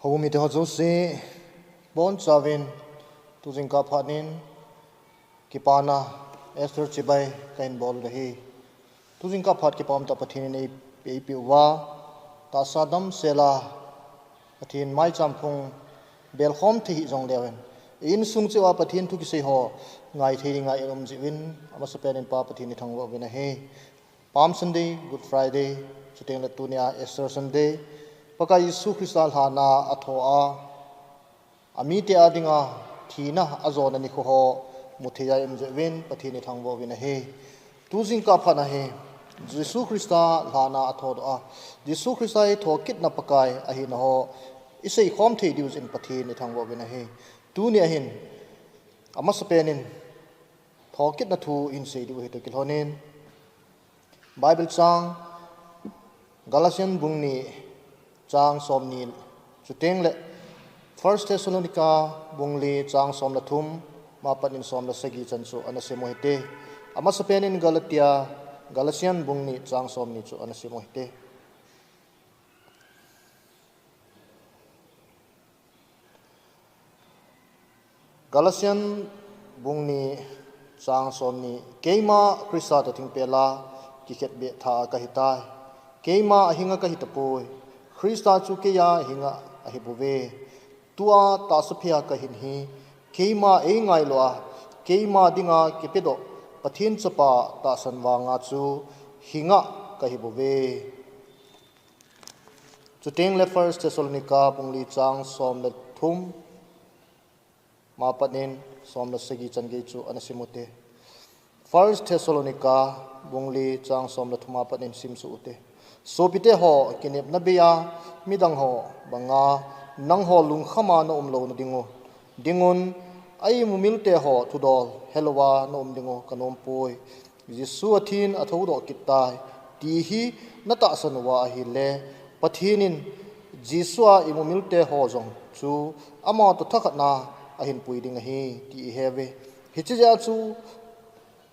Home te hozo se bon chavin tu jingka phanin kipana Esther chibai kain bol rehi tu jingka phat ki pam ta pathin nei pe wa ta sadam sela pathin mai champhung bel khom thi jong lewen in sung chewa pathin thu ki sei ho ngai thei ngai om jiwin ama sapen pa pathin ni thangwa wina he Palm Sunday Good Friday chuteng la tunia Easter Sunday pakai Yesu Christal hana athoa ami te adinga thina azona ni kho ho muthia em jewin pathini thangbo wina he tuzing ka phana he Yesu Christa hana athoa Yesu Christai thokit na pakai ahi na ho isei khom thei dius in pathini thangbo wina he tunia hin ama sapenin thokit na thu in sei diu he to kilhonin Bible chang Galatian bungni chang somni chuteng le First Thessalonica bungli chang som la thum ma panin som la sagi chanchu anase mohite ama sapenin Galatian bungni chang somni chu anase mohite Galatian bungni chang somni keima Krista to thingpela kikhet be tha ka hitai keima ahinga ka hitapoi Krista chu ke ya hinga ahibuve tua ta sophia ka hin hi keima e ngai loa keima dinga kepedo pathin chapa ta sanwa nga chu hinga ka hibuve chuteng le First Thessalonica pungli chang som le thum ma panin som le segi change chu anasimote First Thessalonica bungli chang som le thuma panin simsu ute so pite ho kinep na beya midang ho banga nang ho lung khama no umlo na dingun ai mumilte ho tudol helwa no umdingo kanom poi Jesu athin athodo kitai ti hi nata sanwa hi le pathinin Jesua imumilte ho jong chu ama to thakna ahin puiding hi ti heve hichija chu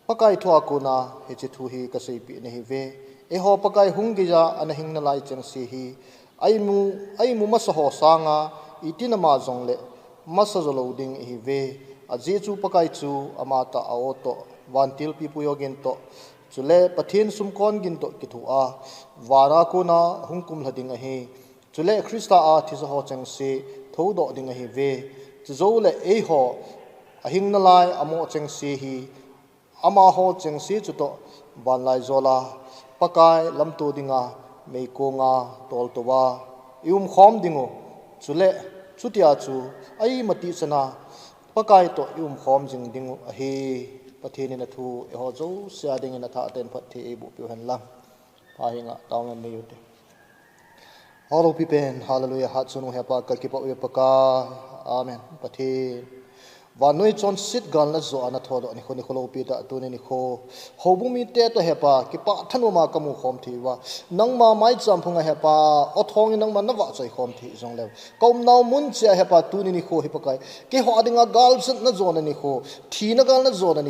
pakai thua kuna hichi thu hi kasei pi ne hi ve e ho pakai hungija anahing na lai chang si hi ai mu masaho sanga itina ma jongle masajolo ding hi ve aje chu pakai chu amata aoto wantil pi puyogin to chule pathin sumkon gin to kithu a wara kuna hungkum hlading a hi chule Krista a thisa ho chang si thodo ding a hi ve chole e ho ahing na lai amo chang si hi ama ho chang si chu to ban lai zola pakai lamto dinga meikonga tol towa ium khom dingo chule chutia chu ai mati sana pakai to ium khom jing dingo a hi pathini na thu e ho zo sia ding na tha ten phat the e bu pi han la pa hinga tawnga me yute all of people hallelujah hat sunu hepa ka ki pa u paka amen pathin và nuôi chọn sit gan là zo ana thodo ani khoni kholo pi ta tu ni kho hobumi te to hepa ki pa thanu ma kamu khom thi wa nang ma mai cham phunga hepa o thong nang ma na wa chai khom thi jong le kom naw mun che hepa tu ni kho hi pakai ke ho adinga gal sat na zo na ni kho thi na gal na zo na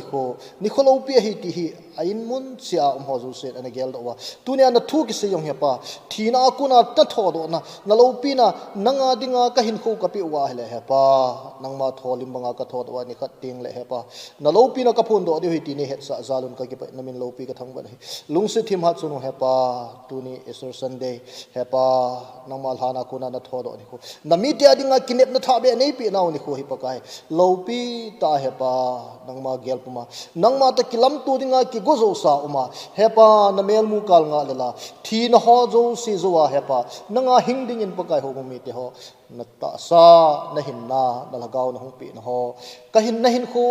ni kholo pi hi ti hi ain mun chia ho zo se ana gel do wa tu ni ana thu ki se yong hepa thi na ku na ta thodo na lo pi na nanga dinga ka hin kho ka pi wa hele hepa nang ma tholim banga ka thod wa ni khat ting le hepa na lopi na kapun do di hiti ni het sa zalun ka ki na min lopi ka thang ba lung se thim ha chunu hepa tu ni Easter Sunday hepa nangmal hana kuna na thodo ni ko na mi te adinga kinep na thabe nei pi naw ni ko hi pakai lopi ta hepa nangma gel puma nangma ta kilam tu dinga ki gozo sa uma hepa na mel mu kal nga lela thi na ho zo si zo wa hepa nanga hing ding in pakai ho mi te ho na ta sa na hin na lagaw na hong pi na ho kahin na hin khu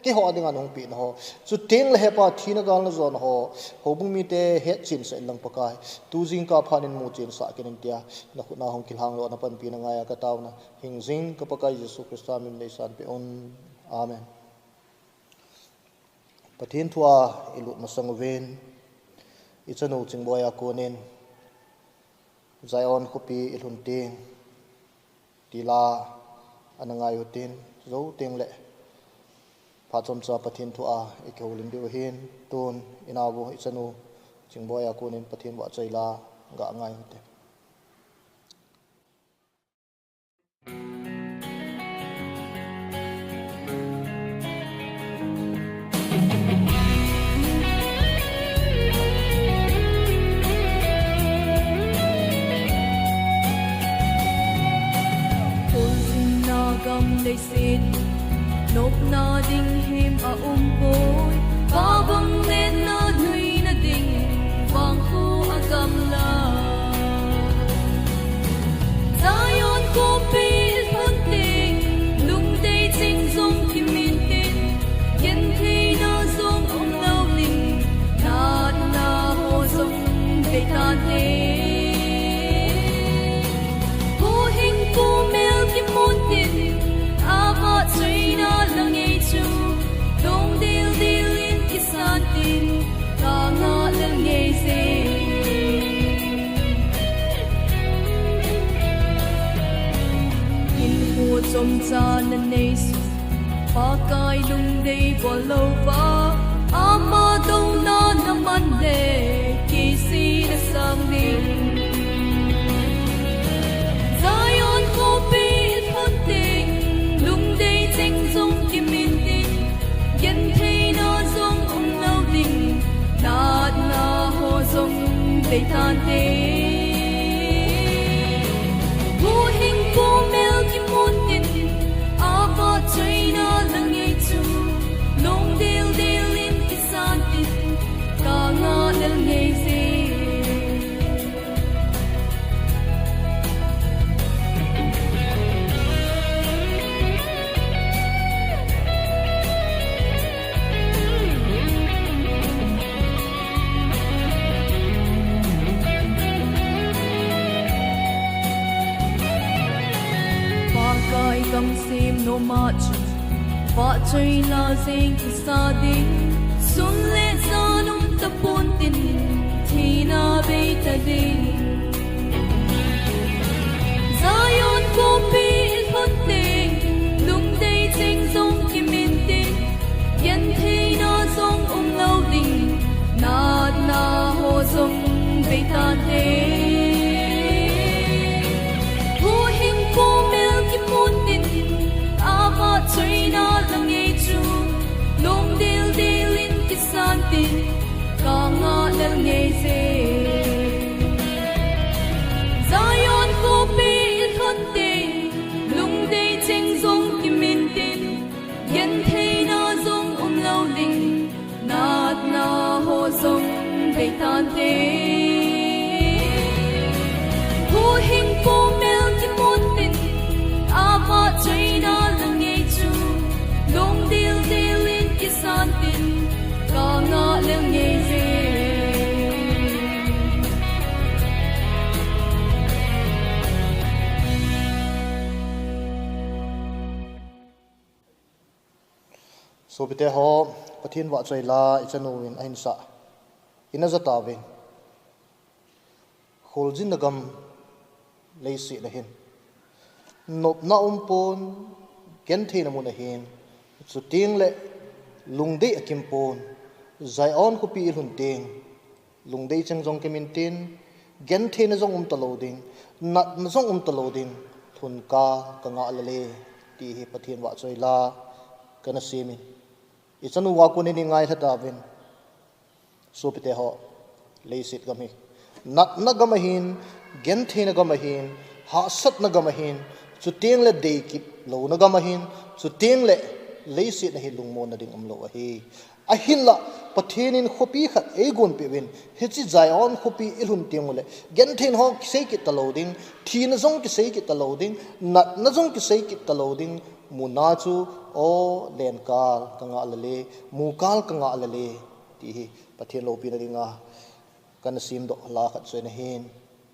ke ho adinga nong pi na ho chu teng le hepa thina gal na zon ho hobung mi te het chin sa lang pakai tu jing ka phanin mu chin sa kenin tia na khu na hong kilhang lo na pan pi na nga ya ka taw na hing jing ka pakai Jesu Christa min le san pe on amen pathin thua ilut masang ven ichanu chingboya konin Zion kopi ilhun ting tila anangai utin zo ting le phachom cha pathin thu a ekholin bi hin tun inawo ichanu chingboya kunin pathin wa chaila ga ngai hute gam lấy xin nộp na ding him a boy ba bang lên na nuôi na ding vang khu a gam la Zion ko pi hôn tình lung day chinh dòng kim min tin yen thi na dòng ông lâu ninh na hồ dòng về ta thế cô hình cô mel kim môn tin ava chơi na lang ngay chu dong dil dil in kisan tin ka nga lang ngay se trong cha nên nay ba cái lung đây bỏ lâu va ama đông na naman de kisi na sang đi Zion ko pi hôn tình lung đây chinh dòng kim min tin yen thấy na dòng ông lâu đình na hồ dòng về than thế vô hình cô mel kim môn tin ava chơi na lang ngay chu long dil dil in kisan tin ka nga lang ngay se gam sim no much va chơi la zing sa ding sun le zanum ta pon tin thina be ta ding Zion ko pi hôn tình lung day chinh dòng kim min tin yen thina dòng ông lâu đình na hồ dòng về ta thế vô hình cô mel kim môn tin ava chơi na lang ngay chu long dil dil in kisan tin ka nga lang ngay se Zion ko pi hôn tình lung day chinh dòng kim min tin yen thấy na dòng ông lâu đình na hồ dòng về tan thế vô hình cô mel kim môn tin ava chơi na lang ngay chu long dil dil in kisan tin ka nga lang ngay se so bite ho pathin wa choi la ichanu in ain sa ina za tawin kholjin nagam leisi la hin nop na pon ken the na mun hin chu ting le lungde akim pon Zion ko pi hun ting lungde chang jong kemin tin gen the na jong taloding nat na jong taloding thun ka nga le ti hi pathin wa choi la kana simi ichanu wa ko ni ngai thata vin so pite ho leisit gami nat na gamahin gen the na gamahin ha sat na gamahin chu teng le de ki lo na gamahin chu teng le leisit na hi lungmon na ding amlo hi a hin la pathenin khopi khat egon pe win hichi Zion khopi ilhun tengule gen thin ho sei ki taloding thi na jong ki sei ki taloding nat na jong ki sei ki taloding muna chu o len kal kanga lale mukal kanga lale ti hi pathen lo pi na ringa kan sim do la khat soina hin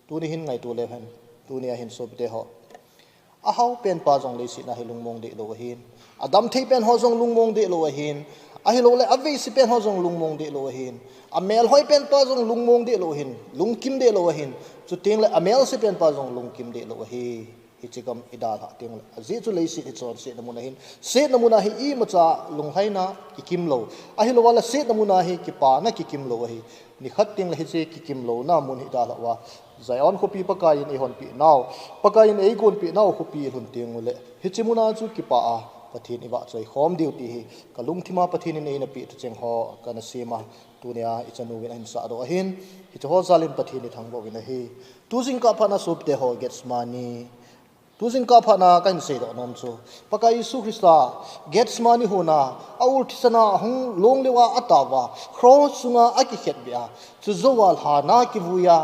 tu ni hin ngai tu le han tu ni a hin so te ho a hau pen pa jong le si na hilung mong de lo hin adam thei pen ho jong lung mong de lo hin a hi lo le ave si pen ho jong lung mong de lo hin a mel hoi pen pa jong lung mong de lo hin lung kim de lo hin chu teng le a mel si pen pa jong lung kim de lo hi hichigam idal ha teng azi chu leisi hi chon se namuna hin se namuna hi I macha lunghaina ikim lo a hi lo wala se namuna hi ki pa na ki kim lo hi ni khat teng hi che ki kim lo na mun hi dal wa Zion ko pi pakai in hon pi naw pakai in ei gon pi naw ko pi hun teng le hichimuna chu ki pa a pathin iwa choi khom duty hi kalung thima pathin in ei na pi cheng ho kana sema tunia ichanu win sa do hin hi ho zalim pathin ni thangbo win hi tu jing ka phana sup te ho gets money tuzin ka phana kan se do nom chu paka Yesu Christa gets mani hona aul thisana hung long lewa atawa cross sunga aki khet bia chu zowal ha na ki vuya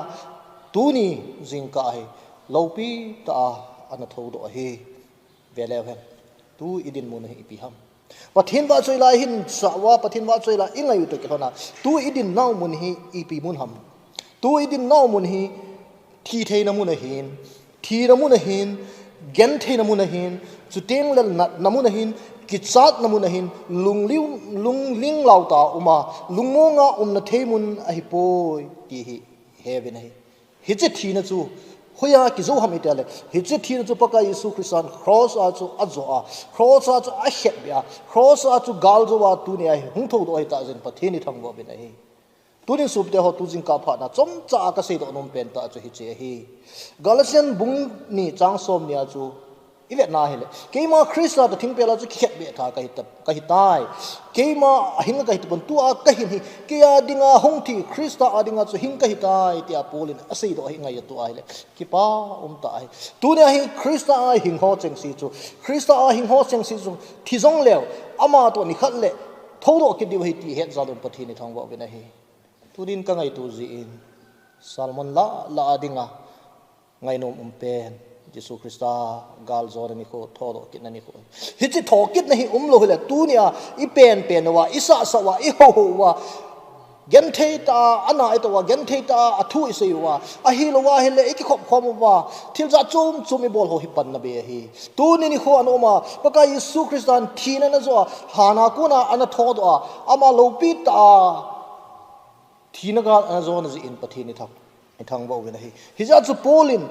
tuni jingka ai lopi ta ana thodo hi veleven tu idin mun hi pi ham pathin wa choi la hin sawa pathin wa choi la ingai u to ke thona tu idin naw mun hi ipi mun ham tu idin naw mun hi thi theina mun hin thi na mun hin gen theina mun hin chu teng lal na mun hin kichat na mun hin lungling lauta uma lungonga umna theimun ahi poi ti hi heaven hi hi che thi na chu hoya ki zo ham itale hi che thi na chu paka Yesu Christian cross a chu azo a cross a chu a het bia cross a chu gal zo wa tu ne ai hung tho do ai ta jen pathini thang bo bin ai tunin sup te ho tu jing ka pha na chom cha ka sei do nom pen ta chu hi che hi Galatian bung ni chang som nia chu ilet na hele keima Christa ta thing pela chu khet be tha ka hi tai keima hing ka hi pon tu a ka hi ke ya dinga hong thi Christa a dinga chu hing ka hi tai ti a polin a sei do hi ngai tu a hele ki pa ta ai tu ne hi Christa a hing ho cheng si chu Christa a hing ho cheng si chu thi jong lew ama to ni khat le thodo ki di hi ti het za dum pathi ni thang ba be na hi tudin ka ngai tu ji in Salmon la adinga ngai nom pen Jesu Christa gal zor ni ko thodo kit na ni ko hi chi thokit na hi lo hile tu nia I pen wa isa sa wa I ho wa gen theita ana ito wa gen theita athu isei wa a hi lo wa hele iki khop khom wa thil za chum I bol ho hi pan na be hi tu ni ho anoma paka Yesu Christan thina na zo hana kuna ana thodo ama lo pi ta thina ga zo na ji in pathi ni thak thang bo na hi za chu polin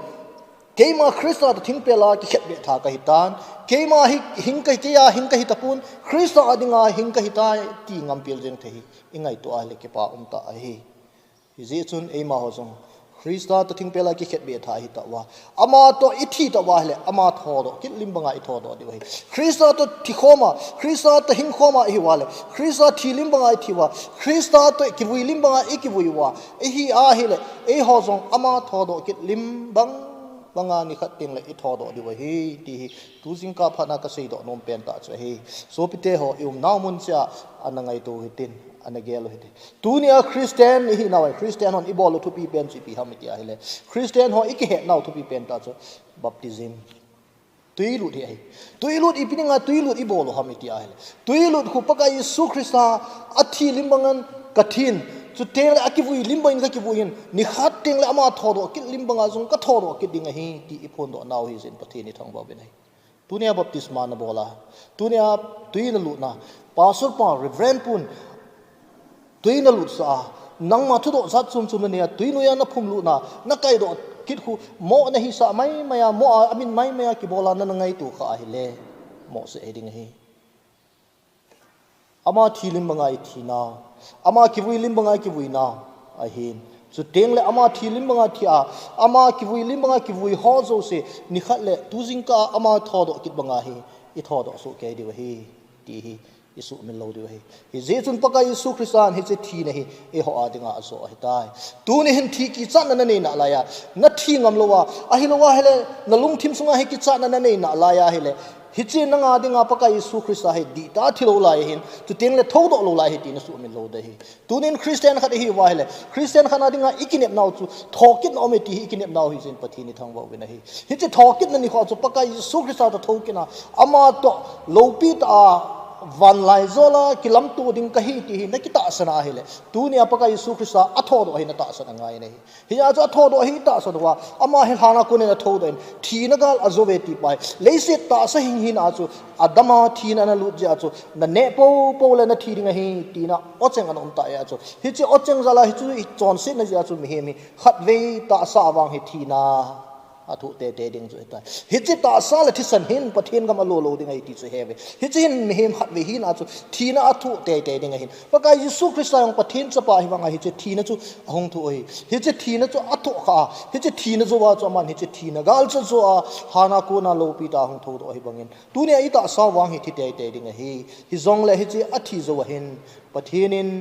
keima Christa ta thing pela ki khet be tha ka hitan keima hi hing ka ya hing ka hitapun Christa adinga hing ka hitai ti ngam pil jeng the hi ingai to ale ke pa ta a hi ji chun e ma ho jong Christa ta thing pela ki khet be tha hi ta wa ama to ithi ta wa hele ama thodo kit limbanga I thodo di wa Christa to thikhoma Christa ta hing khoma hi wale Christa thi limbanga I thi wa Christa to ki vui limbanga I ki vui wa e hi a hele e ho jong ama thodo kit limbang banga ni khat ting le I thodo di wa hi ti tu jing ka phana ka sei do nom pen ta che hi so pite ho naw mun cha anangai to hitin anagelo hite tunia Christian hi naw Christian on ibolo to pi pen chi pi hamiti a hele Christian ho iki he naw to pi pen ta cho baptism tuilut hi tuilut ipininga tuilut ibolo hamiti a hele tuilut khu paka Yesu Christa athi limbangan kathin chu teng la ki vui limbain ka ki vuin ni khat teng la ama thodo ki limbanga jung ka thodo ki dinga hi ti ipon do naw hi zen pathi ni thang ba be nai tunia baptisma na bola tunia tuina lu na pastor pa reverend pun tuina lu sa nang ma thudo zat chum chum ne tuinu ya na phum lu na kai do kit khu mo na hi sa mai maya mo amin mai maya ki bola na ngai tu kha hi le mo se eding hi ama thilim bangai thina ama ki vui lim banga ki vui na a hin chu teng le ama thilim banga thia ama ki vui lim banga ki vui ho zo se ni khat le tu jing ka ama thodo kit banga hi I thodo so ke di wa hi ti hi Yesu min lo di wa hi je chun paka Yesu Christian hi che thi na hi e ho adinga aso hi tai tu ni hin thi ki chan na nei na la ya na thi ngam lo wa a hi lo wa hele na lung thim sunga hi ki chan na nei na la ya hele hichi na nga dinga paka Yesu Christa he di ta thilo lai hin tu teng le thodo lo lai he ti na su min lo de hi tunin Christian khat hi wa hele Christian khana dinga ikinep naw chu thokit no me ti ikinep naw hi zen pathi ni thang ba we na hi hichi thokit na ni kho chu paka Yesu Christa ta thokina ama to lopi ta van lai zola kilam tu ding ka hi ti hi na kita sana hele tunia paka Yesu Christa athodo hi na ta sana ngai nei hi a cha thodo hi ta so wa ama he hana ko ne na thodo in thi na gal azove ti pai leise ta sa hing hin a chu adama thi na na lu ja chu na ne po le na thi ring hi ti na ocheng an ta ya chu hi chi ocheng zala hi chu chon se na ja chu mi he mi khat ve ta sa awang hi thi na athu te ding chu ta hi chi ta sa la thi san hin pathin gam lo ding ai ti chu heve hi chi hin mi hem khat ve hin a chu thi na athu te ding hin paka Yesu Christa yang pathin cha pa hi wanga hi chi thi na chu ahong thu oi hi chi thi na chu athu kha hi chi thi na zo wa chu man hi chi thi na gal chu zo a hana ko na lo pi ta hong thu do hi bangin tu ne ai ta sa wang hi thi te ding hi zong le hi chi athi zo hin pathinin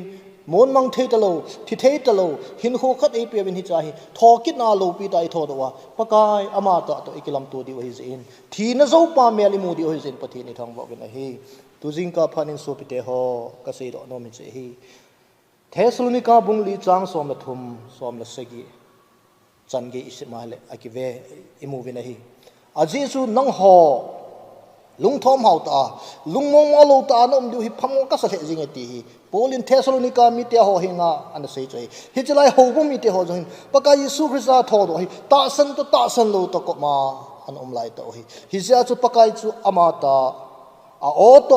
มนมังเทตโลที่เทตโลหินโคขัดไอเปียวินฮิจาฮิทอกินาโลปีตาไอทอดว่าปะกายอามาตะตัวอิกลัมตัวดิวฮิซินทีนะโซปาเมลิมูดิวฮิซินปะทีนิทางบอกกันนะฮีตุจิงกาพันิงโซปิเตฮอกะเซดอนอมิเจฮีเทสโลนิกาบุงลีจางสอมละทุมสอมละเซกีจันเกอิสิมาเลอะกิเวอิมูวินะฮีอาเจซูนังฮอลุงทอมเฮาตาลุงมงมาโลตานอมดิวฮิพังกะสะเลจิงเอตีฮีโปลินเทสโลนิกามิเตฮอเฮงาอันเซจอยฮิจไลโฮบุมิเตฮอจอยปะกายิสุคริสต์ทอดฮิตาสันโลตะกอมาอันอมไลตะฮิฮิจาจุปะกายจุอามาตาอาโอโต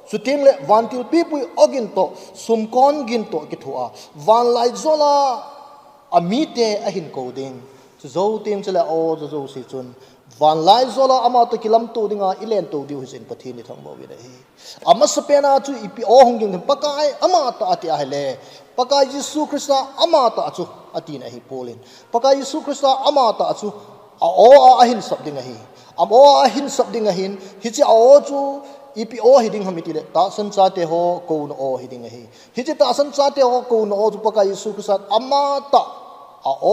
สุติงเลวันติลปีปุยอกินโตสุมกอนกินโตกิทัววันไลโซลาอามิเตอหินโกดิงจุโจติงเจเลโอจุโจสิจุนวันไลโซลาอามาตกิลัมโตดิงาอิเลนโตดิวฮิสินปะทีนิทังบ่วิเดฮีอามาสเปนาจุอีปีโอหงกิงปะกายอามาตาอติอาเฮเลปะกายยิสุคริสต์อามาตาจุอตินะฮีโปลินปะกายยิสุคริสต์อามาตาจุอาโออาหินสับดิงาฮีอาโออาหินสับดิงาหินฮิจิอาโอจุอีพีโอฮิดิงฮามิติเลตาสันซาเตโฮโกนโอฮิดิงฮีฮิจิตาสันซาเตโฮโกนโอจุปะกายยิสุคริสต์อามาตาอาโอ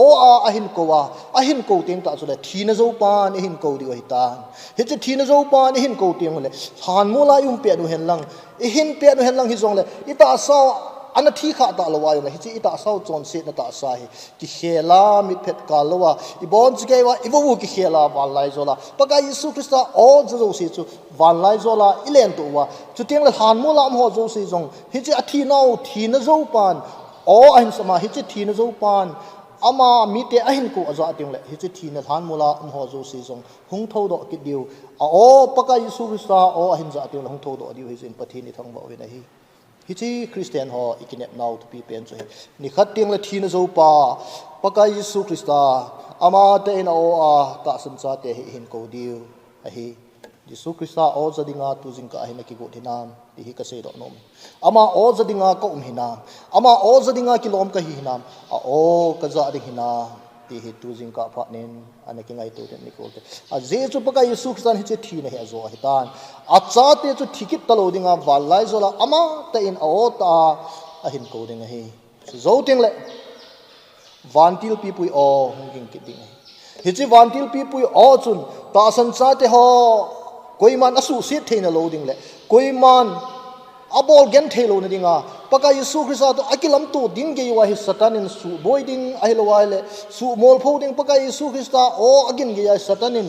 อาหินโกวาอาหินโกเตียงตาสุเลทีนะโจปานหินโกดิวฮิตานฮิจิทีนะโจปานหินโกเตียงเลหานมูลายุมเปียนุเฮนลังหินเปียนุเฮนลังฮิจงเลอิตาซาอันนั้นที่ข้าตาลวาอยู่นะฮิจิอิตาซาจอนเซนตาซาฮิกิเฮลามิเพตกาลวาอีบอนจิเกวาอีบวูกิเฮลาวันไลโซลาปะกายยิสุคริสต์โอจะโจสิจุวันไลโซลาอิเลนตัวว่าจุดเตียงเลยหานมูลามโฮโจสิจงฮิจิอทีนาวทีนะโจปานโออันสมาฮิจิทีนะโจปานอามามีเตอหินกูอาจจะติงเลยฮิจิทีนะหานมูลามโฮโจสิจงหงทอดกิดดิวโอปะกายยิสุคริสต์โออหินจะติงเลยหงทอดดิวฮิจินปะทีนิทังบ่าวนะฮีฮิจิคริสเตียนฮออีกินเนบนาวทุปีเป็นจุยนี่ขัดเตียงละทีนะโจปาปะกายยิสุคริสต์อามาเตอินาโออาตาสันซาเตหินโกดิวอะฮียิสุคริสต์โอจะดิงาตุจิงกะหินกิโกทินามดิฮิกะเซดอนอมอามาโอจะดิงาก็หินามอามาโอจะดิงากิโลมกะหินามโอกะจะดิหินาดิฮิตุจิงกะพะเนนอันนี้กิงไอตุเดนิโกเตอะเจจุปะกายยิสุคริสต์ฮิจิทีนะเฮโซฮิตานอาจาเตจุทิกิตตะโลดิงาวัลไลโซลาอามาเตอินโอตาอะหินโกดิงะฮีโซติงเลวันติลปีปุยโอหงกิงกิดิงฮิจิวันติลปีปุยโอจุนตาสันซาเตฮอกุยมันอสุสิเทนโลดิงเลกุยมันอบอลเกนเทโลนดิงาปะกายยิสุคริสต์ตัวอักิลัมตัวดิงเกยวาฮิสตันินสุบอยดิงอะฮิโลวาเลสุมอลโพดิงปะกายยิสุคริสต์โออักินเกียสตันิน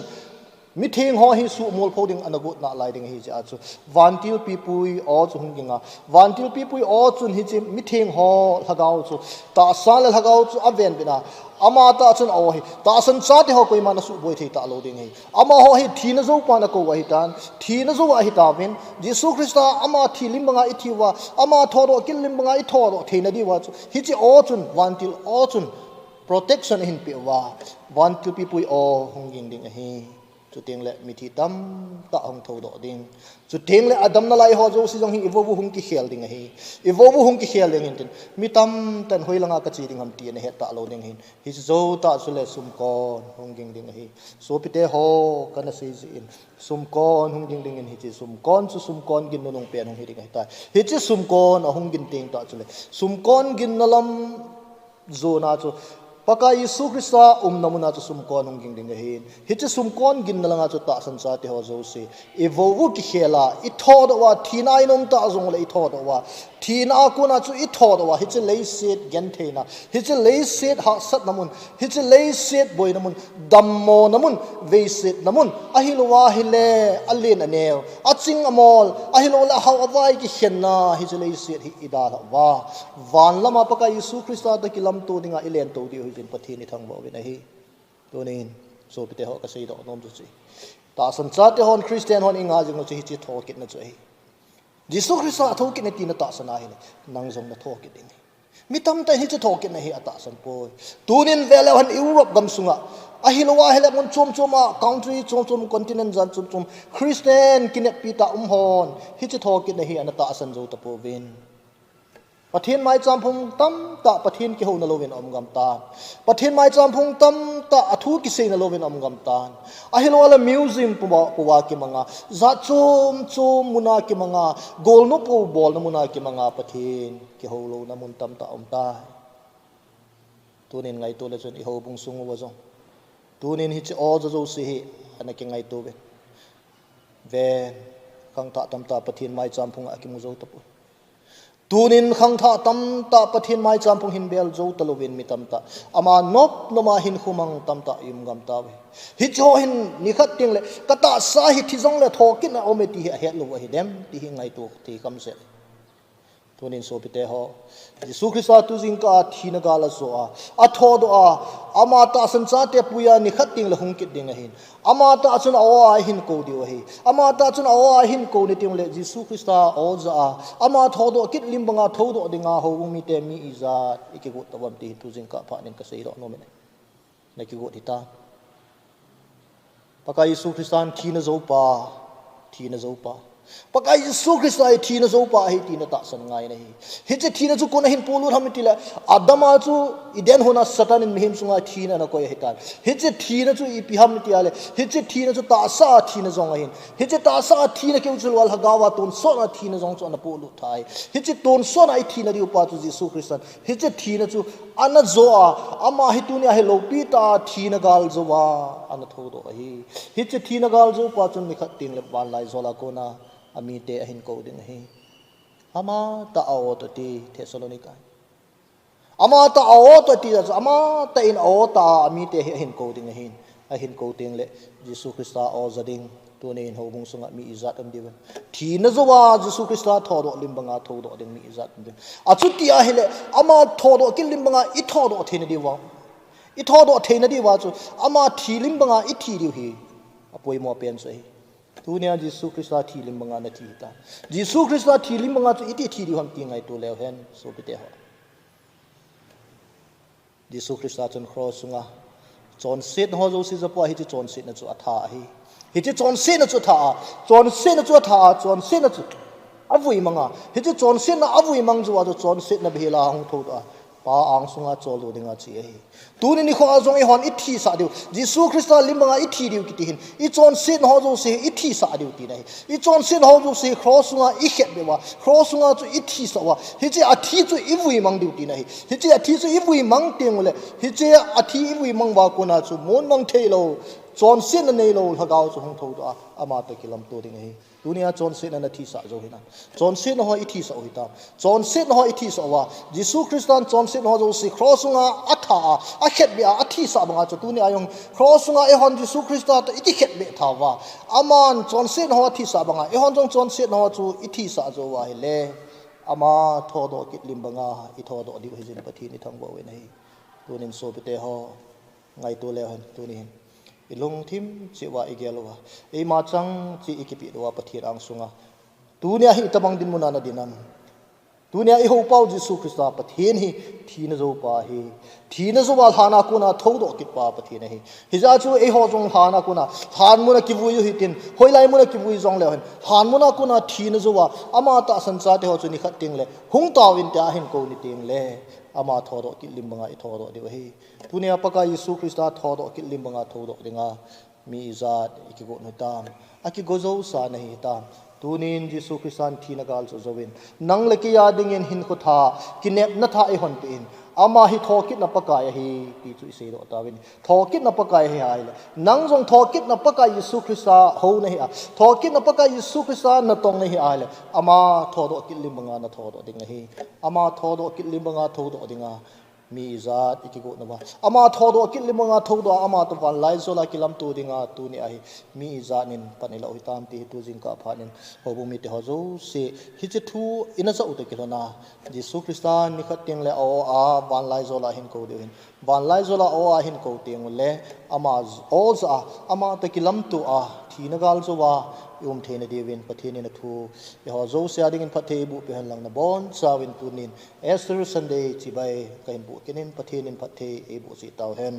มิเทงฮอฮิสุมอลโพดิงอันกุตนาไลดิงฮิจิอาจุวันติลปีปุยโอจุหงกิงาวันติลปีปุยโอจุนฮิจิมิเทงฮอละกาวจุตาซาเลละกาวจุอเวนบินาอามาตาจุนโอฮิตาสันซาติฮอกุยมันสุบอยเทตาโลดิงฮิอามาฮอฮิทีนะโจปานะโกวะฮิตันทีนะโจวะฮิตาเวนยิสุคริสต์อามาทีลิมบังอาอิทิวะอามาทอโรกิลิมบังอาอิทอโรเทนะดิวะจุฮิจิโอจุนวันติลโอจุน protection หินเปียวะวันติลปีปุยโอหงกิงดิงฮิจุดเทียงเละมิธีตั้มตาหงทอดดิ่งจุดเทียงเละอดัมนั่นไลฮอโจสิจงหิอีโวบุหงกิเขียลดิ่งฮีอีโวบุหงกิเขียลดิ่งหินมิตั้มแต่หอยลังอากาศดิ่งหำตีนเหตุตาโลดิ่งหินฮิโจตาสุเลสุมกอนหงกิงดิ่งฮีโซปิเตฮอกันนะซีจินสุมกอนหงกิงดิ่งหินฮิจิสุมกอนสุสุมกอนกินนงเปียนหงหิดิ่งหิตายฮิจิสุมกอนหงกินเตียงตาสุเลสุมกอนกินนลำโซนาจูปะกายยิสุคริสต์นามุนาจุสุมกอนหงกิงดิงเหินฮิจิสุมกอนกินนลังอาจุตาสันซาติฮอโจซีอีโววุกิเฮลาอิทอดว่าทีนายนมตาจงเลยอิทอดว่าทีนากุนาจุอิทอดว่าฮิจิเลเซตเกนเทนะฮิจิเลเซตหักสัตนามุนฮิจิเลเซตบอยนามุนดัมโมนามุนเวเซตนามุนอะฮิโลวาฮิเลอัลเลนอเนลอะจิงอมอลอะฮิโลละฮาวาวายกิเฮนาฮิจิเลเซตฮิอิดาละวาวันละมาปะกายยิสุคริสต์ตะกิลัมโตดิงาอิเลนโตดิโอจินปะทีนิทังบ่วินะฮีตัวนี้โซปิเตฮอกะเซดอนอมจุจิตาสันซาเตฮอนคริสเตียนฮอนอิงาจิงโนจิฮิจิทอกิตนะจุฮียิสุคริสต์ทอกิตนะตีนะตาสนาฮินังซงนะทอกิตนี่มิตัมแต่ฮิจิทอกิตนะฮีอะตาสันโปยตูนินเวลาฮันยุโรปกัมซุงะอะฮิโลวาเฮเลมอนชมชมอะคันทรีชมชมคอนติเนนต์จันชมชมคริสเตียนกินเนปีตาฮอนฮิจิทอกิตนะฮีอะนะตาสันโจตะโปวิน ปะเทนไม้จำพงตั้มตะปะเทนกิโหนโลเวนอมกำตาปะเทนไม้จำพงตั้มตะอทูกิเซนโลเวนอมกำตาอะเฮโลละมิวซิมปูวากิมังาจัดโจมมุนากิมังากอลโนปูบอลนมุนากิมังาปะเทนกิโหโลนามุนตั้มตะอมตาตัวนี้ไงตัวละจนอิโหบุงซุงวะจงตัวนี้ฮิจอจะโจสิฮิอันนั้นไงตัวเวนเวนขังตะตั้มตะปะเทนไม้จำพงอากิมุโจตะปุตูนินขังท่าตั้มตาปะทินไม้จำพงหินเบลโจตะลุวินมิตั้มตาอามานบนมาหินขุมังตั้มตายุมกำตาเวฮิจโอหินนิขัดติงเลกตาสาหิที่จงเลทอกินเอาเมติเฮลุวะฮิเดมที่หิงไงตัวที่คำเสตูนินโซปิเตหอยิสุคริสต์ตุจิงกาทีนกาลโซอาทอดอามาตาสันซาเตปุยานิขัดติงเลหุงกิดดิงหินอามาตาจุนเอาหินโกดิวะฮิอามาตาจุนเอาหินโกนิติงเลยิสุคริสต์เอาซาอามาทอดกิดลิมบังอาทอดดิงาโฮวมิเตมีอิซาอิกิกุตตะวันตีตุจิงกาพานินกะเซโรโนเมเนในกิกุติตาปะกายิสุคริสต์ทีนโซปาปากยิสุคริสต์ไอทีนโซปาไอทีนตักสันไงนะฮิจิทีนจุคนหินปูลูทำมิติละอาดัมาจูอิเดนโหนัสสัตานินมิหิมสุงไอทีนนะก็ยฮิตาฮิจิทีนจูอีพิฮัมมิติอะไรฮิจิทีนจูตาซาทีนจงไอหินฮิจิตาซาทีนเกี่ยวจุลวัลฮกาวาตุนโซนาทีนจงจูอันปูลูทายฮิจิตุนโซนาไอทีนดิอุปาจูยิสุคริสต์ฮิจิทีนจูอันนั้นโซอามาฮิตุนีอาเฮโลปีตาทีนกาลโซวาอันนั้นทูโดไอฮิจิทีนกาลโซปาจุนนิขัดติงเลบานไลโซลาโกนาอามีเตอหินโกดิงเฮอามาตาเอาตัวที่เทสโลนิกาอามาตาเอาตัวที่อามาตาอินเอาตาอามีเตอหินโกดิงเฮหินโกดิงเลยิสุคริสต์เอาจะดิงตัวนี้เขาบุงสงมีอิจัดอันเดียวทีนั่นจะว่ายิสุคริสต์ทอดลิมบังอาทอดดิงมีอิจัดอันเดียวอาจุดที่อาเฮเลอามาทอดกินลิมบังอาอิทอดเทนดีว่าอิทอดเทนดีว่าจูอามาทีลิมบังอาอิทีดีวเฮอป่วยมัวเป็นใช่ตัวนี้ยิสุคริสต์ทีลิมบังอานาทีตายิสุคริสต์ทีลิมบังอาจูอิทีดีวhamติงไงตัวเลวเห็นสุปิเตหะยิสุคริสต์จนครอสุงาจอนเซนฮอโจซิจะปล่อยให้จอนเซนนั่นจูอัฐาฮีฮิจิจอนเซนนั่นจูท่าจอนเซนนั่นจูท่าจอนเซนนั่นจูอวุยมังอ่ะฮิจิจอนเซนนั่นอวุยมังจูว่าจอนเซนนั่นเบลาหงทุดอ่ะป้าอังสุงาจอลูดิงาจีเอตัวนี้ข้อจงอีหอนอิทธิสาดิวยิสุคริสต์ลิมบังอาอิทธิดิวกิติหินอีจอนเซนฮอโจซิอิทธิสาดิวตีนะอีจอนเซนฮอโจซิครอสุงาอิเข็ดเบว่าครอสุงาจูอิทธิสว่าฮิจิอาทิจูอิวุยมังดิวตีนะฮิจิอาทิจูอิวุยมังเตียงเลยฮิจิอาทิอิวุยมังว่ากุนาจูมอนมังเทโลจอนเซนนั่นเองเราหากเอาจูหงทุดอ่ะอามาตะกิลำตัวดิงเฮตัวนี้จอนเซนนั่นที่สาโจหินะจอนเซนฮออิทธิสาหิตาจอนเซนฮออิทธิสาว่ายิสุคริสต์จอนเซนฮอโจซิครอสุงาอัฐาอาเข็ดเบียอาทิสาบังอาจูตัวนี้ยังครอสุงาเอฮอนยิสุคริสต์อิทธิเข็ดเบียท่าว่าอามันจอนเซนฮอทิสาบังอาเอฮอนจอนเซนฮอจูอิทธิสาโจว่าเฮเลอามาทอดกิดลิมบังอาอิทอดดิวเฮจินปะทีนิทังบ่เวนะตัวนี้โซปิเตหอไงตัวเลวเห็นตัวนี้ลงทิมจีว่าอีเกลวะไอมาจังจีอีกิปิดว่าปะทีรังสุงาตัวนี้ฮิตบังดินมุนานาดินันตัวนี้ไอหูเป้ายิสุคริสต์ปะทีนี่ทีนโจปาฮีทีนโจว่าหานากุนาทอดกิดปาปะทีนี่ฮิจาจูไอหอจงหานากุนาหานมุนากิบุยฮิตินหอยไลมุนากิบุยจงเลวเห็นหานมุนากุนาทีนโจว่าอามาตาสันซาเตหอจุนิขัดติงเลหงตาวินตาหินโกนิติงเลอามาทอดกิลิมบังอาทอดเดียวเฮตัวนี้ปะกายิสุคริสต์ทอดกิลิมบังอาทอดดิงามีอิจัดอิกิโกนุตามอากิโกโจสานะฮิตามตัวนี้ยิสุคริสต์ทีนักาลโจวินนังเลกิยาดิงเงินหินขุท่ากินเนบนัทาไอฮอนปีนอามาฮิทอกิดนับปะกายฮีปีจุอิเซโดตาวินทอกิดนับปะกายฮีไอเลยนังจงทอกิดนับปะกายยิสุคริสต์ฮูนะฮีอาทอกิดนับปะกายยิสุคริสต์นัตองนะฮีไอเลยอามาทอดกิลิมบังอานะทอดดิงฮีอามาทอดกิลิมบังอาทอดดิงามีจัดอิกิโกนะว่าอามาทอดกิลิมงาทอดอามาตวันไลโซลากิลัมตูดิงาตูนี่ไอมีจัดนินปนิลาอุตามตีตูจิงกาพานินฮอบุมิเตฮอโจเซฮิจิทูอินะซาอุตกิโลนายิสุคริสต์นิขัดติงเลโออาวันไลโซลาหินโกดินวันไลโซลาโออาหินโกติงเลอามาโอซาอามาตกิลัมตูอาทีนกาลโซวายุมเทนเดวินปะเทนินทูยฮอโจเซียดิงินปะเทบุเปหันลังนบอนซาวินตูนินเอสเตอร์ซันเดย์จิบายกันบุกินินปะเทนินปะเทเอบุสิตาวเฮน